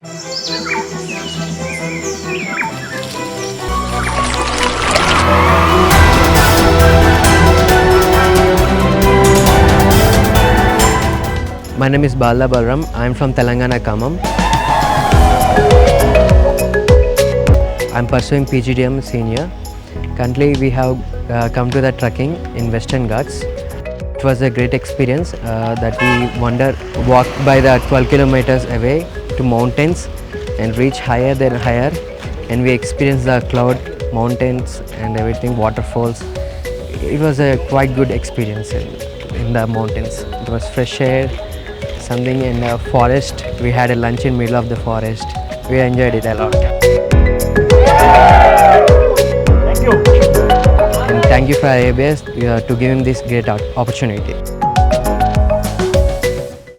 My name is Balaram. I am from Telangana, Khammam. I am pursuing PGDM senior. Currently, we have come to the trekking in Western Ghats. It was a great experience that we walked by the 12 kilometers away to mountains and reach higher than higher, and we experienced the cloud, mountains and everything, waterfalls. It was a quite good experience in the mountains. It was fresh air, something in the forest. We had a lunch in middle of the forest. We enjoyed it a lot. Thank you. And thank you for IIBS to give him this great opportunity.